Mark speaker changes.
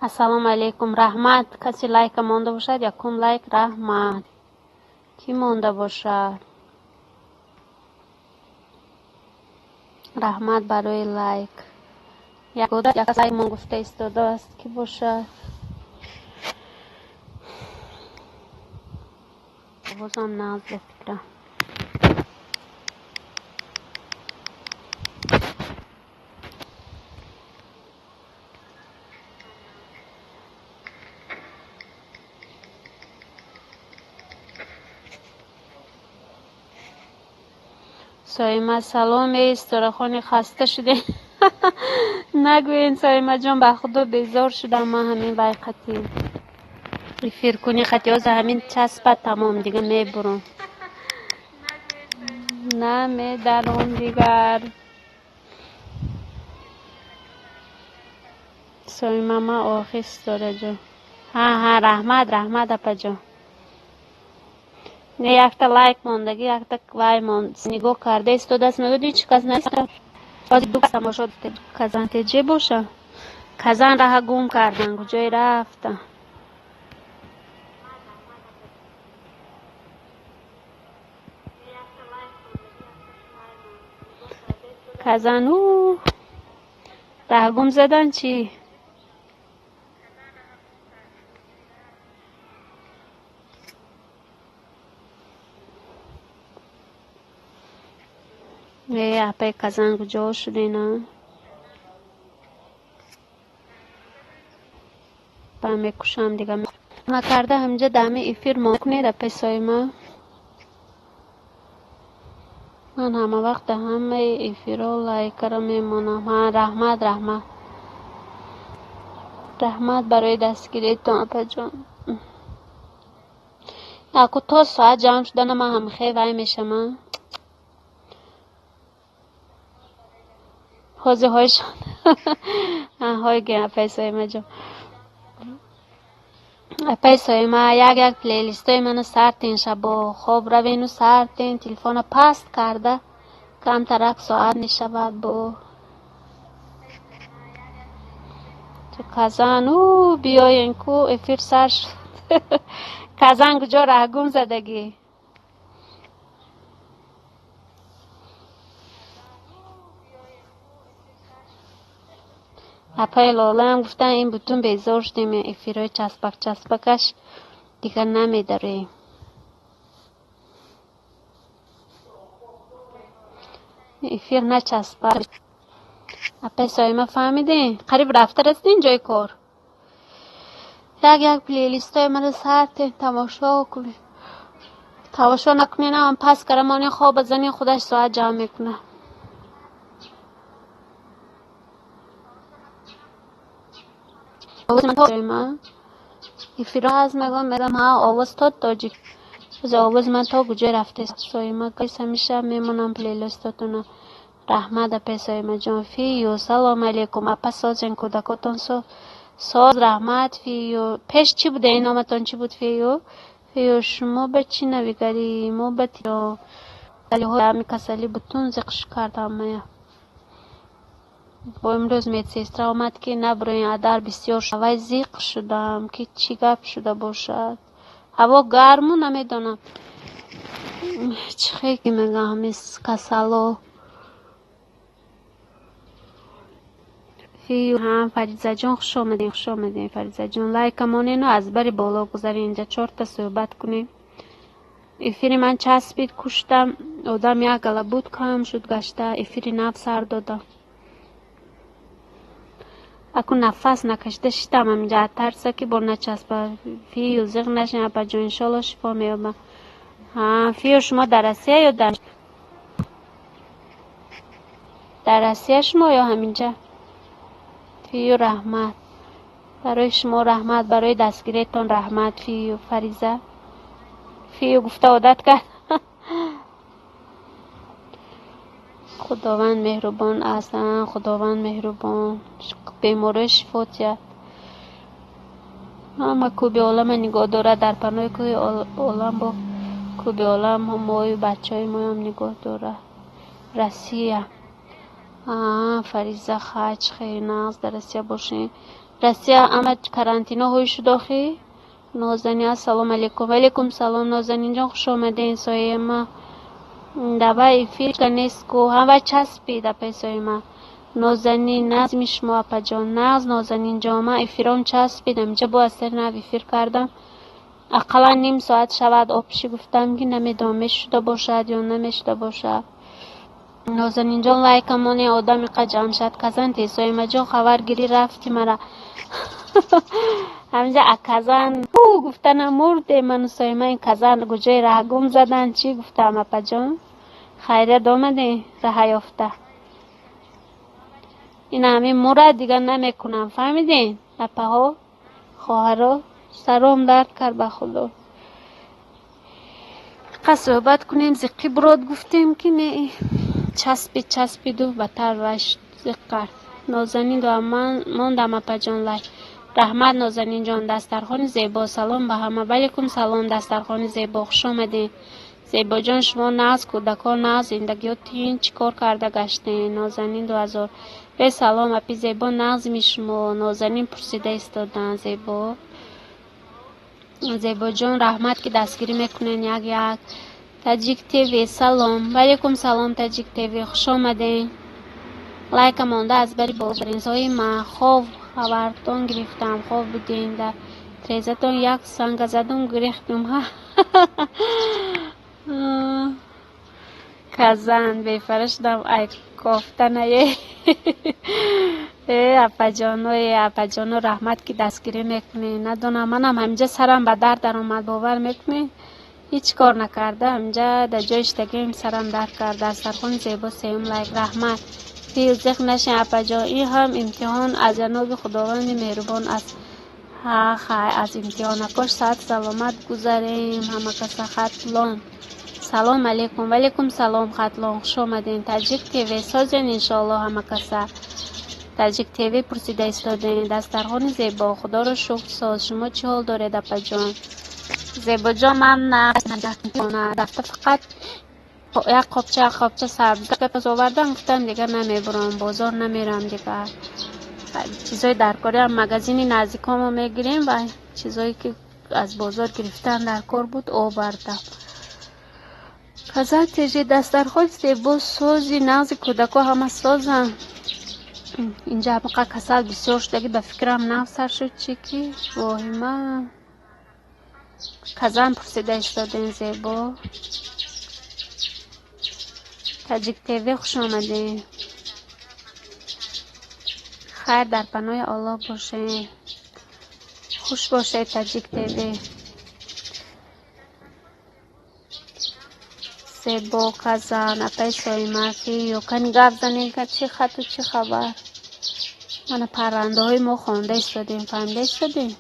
Speaker 1: السلام علیکم. رحمت کسی لایک مونده باشد یکم لایک. رحمت کی مونده باشد؟ رحمت برای لایک یک لایک من گفته ایستاده است کی باشد؟ بازم ناز بفکرم. سایمه سلام. استراخانی خسته شده. نگوین سایمه جان، به خدا بیزار شدم. من همین وقتی ریفیر کنی خطی از همین چسبه تمام دیگه میبرم. نه میدارم دیگر. سایمه ما آخیست داره جان. ها رحمت اپا جان. نه یک تا لایک موندگی، یک تا وای موند. نگاه کرده ایستاده است. میگه هیچ کس نیست. باز دو کس باشد. کزن تیجه باشه. کزن راه گم کردن. کجای رفتن؟ کزن او راه گم زدن چی؟ اپای کزن کجا شده نه؟ با میکشم دیگه. نکرده همجا دمه ایفیر ما کنید اپای سایما. من همه وقت همه ایفیرا لایک را میمونم. ها رحمت برای دستگیری تو اپا جان. اکو تا ساعت جمع شدن من هم خیلی وای میشم. حوزه های شد. های گه اپای سایما جان. اپای سایما یک پلیلیست های منو سرتین شبا خواب روین و سرتین تلفون پست کرده کم ترک ساعت نشود با تو کزن او بیاین کو افیر سر شد. کزن کجا ره گم زدگی؟ اپای لاله هم گفتن این بوتون بیزار شدیم افیرای چسبکش دیگر نمیداره. افیر نچسبه. اپای سایما فهمیدین؟ قریب رفته رسیدین جای کار. یک پلیلیست های من سرتین تماشا کنی. تماشا نکنی نه من پس کرمانی خواب بزنی خودش ساعت جمع میکنه. آواز من تا ایفیرا از میگم ها آواز تاجیک. از آواز من تا کجا رفته سایما کیس همیشه میمونم پلیلیستاتون. رحمت اپای سایما جان. فیو سلام علیکم. اپا سازن کودکاتون ساز رحمت. فیو پیش چی بوده این نامتون چی بود؟ فیو شما به چی نویگری؟ ما به تیرا ولی های همی کسلی بتون زقش کردم میا. با امروز میت سیستر آمد که نبروین ادر بسیار شوی زیق شدم که چی گپ شده باشد. هوا گرمو نمیدونم چه خیلی میگم همیز کسلو. فیو هم فریزه جان خوش آمدین فریزه جان. لایک مانینو از بری بالا گذاری اینجا 4 تا صحبت کنیم. افیری من چسبید کشتم آدم یک گله بود کم شد گشته افیری نف سر داده. اکو نفس نکشته شدم همینجا ترسه که بر نچسبه. فیو زیغ نشین اپا جان انشالله شفا میابه. فیو شما درسیه یا درسیه شما یا همینجا؟ فیو رحمت برای شما رحمت برای دستگیریتون رحمت. فیو فریزه فیو گفته عادت کرد. خداوند مهربان اصلا خداوند مهربان بیماره شفا تید. اما کوبی عالم نگاه داره در پناه کوی عالم با کوبی عالم هم مای بچه های ما هم نگاه داره. رسیه فریزه خیلی ناز در رسیه باشین. راستی اما کرانتینا هوی شد آخی نازنین السلام علیکم. علیکم سلام نازنین جان، خوش آمدین. سایه ما دبای فیل کنیست کو همه چسبی در پیسای ما. نازنین نظمی شما اپا جان نازنین جان، من افیرام چسبیدم اینجا با اثر نو افیر کردم. اقلا نیم ساعت شود آبشی گفتم که نمیدونم میشده باشد یا نمیشده باشد. نازنین جان لایک مانی آدم قد جمشد کزن تیسای ما جان خبر گیری رفتی مرا. همینجا اکزن گفتن مرده من سای من کزن گجای ره گم زدن چی گفتم اپا جان خیریت آمده ره یافته. این همین مرد دیگه نمیکنم فهمیدین اپا ها خواهرها. سرام درد کرد به خدا. که صحبت کنیم زقی براد گفتیم که نه چسبید و بتر رشت زقر. نازنین دو من ماندم اپا جان لای رحمت. نازنین جان دسترخوان زیبا سلام به همه. ولیکم سلام دسترخوان زیبا، خوش آمدین. زیبا جان شما ناز کودکان ناز زندگیتون چیکار کرده گشتین؟ نازنین 2000 به سلام اپی زیبا ناز می شما. نازنین پرسیده استادن زیبا. زیبا جان رحمت که دستگیری میکنین یک تاجیک تیوی سلام. ولیکم سلام تاجیک تیوی، خوش آمدین. لایک مانده از بری بازرین سای من خواب خبرتون گرفتم. خواب بودین در تریزتون یک سنگ زدم گرفتم. کزن بفرشتم ای کافتنه. اپا جانو رحمت که دستگیری میکنی ندونم. منم همینجا سرم به درد در اومد باور میکنی هیچ کار نکرده همینجا در جایش دگیم سرم درد کرده. از سرخون زیبا سیم لایک رحمت فیل زخ نشین اپا جان. این هم امتحان از جناب خداوند مهربان است. از امتحان کاش ساعت سلامت گذاریم همه کس خطلان. سلام علیکم. ولیکم سلام خطلان، خوش آمدین. تاجیک تیوی سازین انشالله همه کسا. تاجیک تیوی پرسیده استادین دسترخوان زیبا خدا رو شکر ساز. شما چی حال دارید اپا جان؟ زیبا جان من نه دفته فقط یک قابچه سبز که پس آوردم گفتم دیگه نمیبرم بازار نمیرم دیگه. چیزای درکاری هم مگزینی نزدیکامو میگیریم و چیزایی که از بازار گرفتن درکار بود آوردم. کزا تیجی دسترخوان زیبا سازی نغز کودکا همه سازن. اینجا همه کسل بسیار شدگی به فکرم نو سر شد چی که واهیمه. کزم پرسیده استادین زیبا. تاجیک تیوی خوش آمدین. خیر در پناه الله باشه. خوش باشه تاجیک تیوی. زیبا کزن اپای سای مافی یا کنی گفت زنین که چی خط و چی خبر. من پرنده های ما خونده استادیم فهمده استادیم.